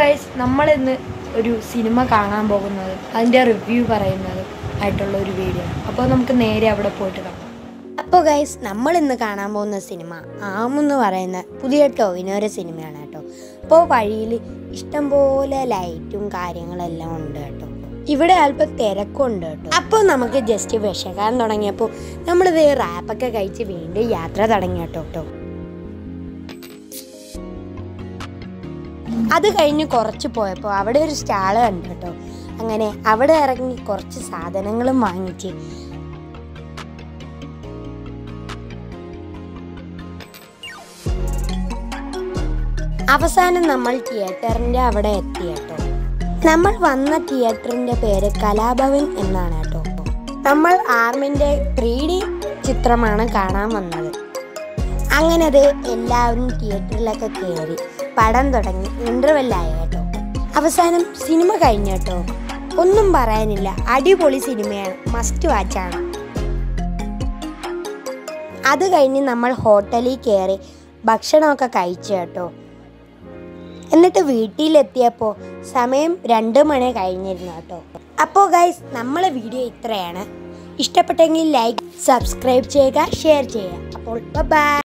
Guys നമ്മളിന്ന് ഒരു cinema കാണാൻ പോകുന്നത് അതിൻ്റെ റിവ്യൂ പറയുന്നത് ആയിട്ടുള്ള ഒരു വീഡിയോ ആണ്. അപ്പോൾ നമുക്ക് നേരെ അവിടെ പോയിട്ട് കാണാം. അപ്പോൾ ഗൈസ് നമ്മളിന്ന് കാണാൻ പോകുന്ന സിനിമ ആമെന്ന് പറയുന്ന പുതിയ ടോവിനോയുടെ സിനിമയാണ് കേട്ടോ. അപ്പോൾ വഴിയിൽ ഇഷ്ടംപോലെ ലൈറ്റും കാര്യങ്ങളെല്ലാം ഉണ്ട് കേട്ടോ. ഇവിടെ അല്പം തിരക്കുണ്ട് കേട്ടോ. അപ്പോൾ നമുക്ക് ജസ്റ്റ് വിശക്കാൻ തുടങ്ങിയപ്പോൾ നമ്മളിത് റാപ്പൊക്കെ കഴിച്ച് വീണ്ടും യാത്ര തുടങ്ങി കേട്ടോ. അത് കഴിഞ്ഞ് കുറച്ച് പോയപ്പോൾ അവിടെ ഒരു സ്റ്റാള് കണ്ടു കേട്ടോ. അങ്ങനെ അവിടെ ഇറങ്ങി കുറച്ച് സാധനങ്ങളും വാങ്ങിച്ച് അവസാനം നമ്മൾ തിയേറ്ററിൻ്റെ അവിടെ എത്തി കേട്ടോ. നമ്മൾ വന്ന തിയേറ്ററിൻ്റെ പേര് കലാഭവൻ എന്നാണ് കേട്ടോ. നമ്മൾ ആർമിൻ്റെ 3D ചിത്രമാണ് കാണാൻ വന്നത്. അങ്ങനെ അത് എല്ലാവരും തിയേറ്ററിലൊക്കെ കയറി പടം തുടങ്ങി ഇൻ്റർവെല്ലായി കേട്ടോ. അവസാനം സിനിമ കഴിഞ്ഞു കേട്ടോ. ഒന്നും പറയാനില്ല, അടിപൊളി സിനിമയാണ്, മസ്റ്റ് വാച്ചാണ്. അത് കഴിഞ്ഞ് നമ്മൾ ഹോട്ടലിൽ കയറി ഭക്ഷണമൊക്കെ കഴിച്ചു കേട്ടോ. എന്നിട്ട് വീട്ടിലെത്തിയപ്പോൾ സമയം 2 മണി കഴിഞ്ഞിരുന്നു കേട്ടോ. അപ്പോൾ ഗൈസ് നമ്മളെ വീഡിയോ ഇത്രയാണ്. ഇഷ്ടപ്പെട്ടെങ്കിൽ ലൈക്ക്, സബ്സ്ക്രൈബ് ചെയ്യുക, ഷെയർ ചെയ്യുക. അപ്പോൾ ബൈ.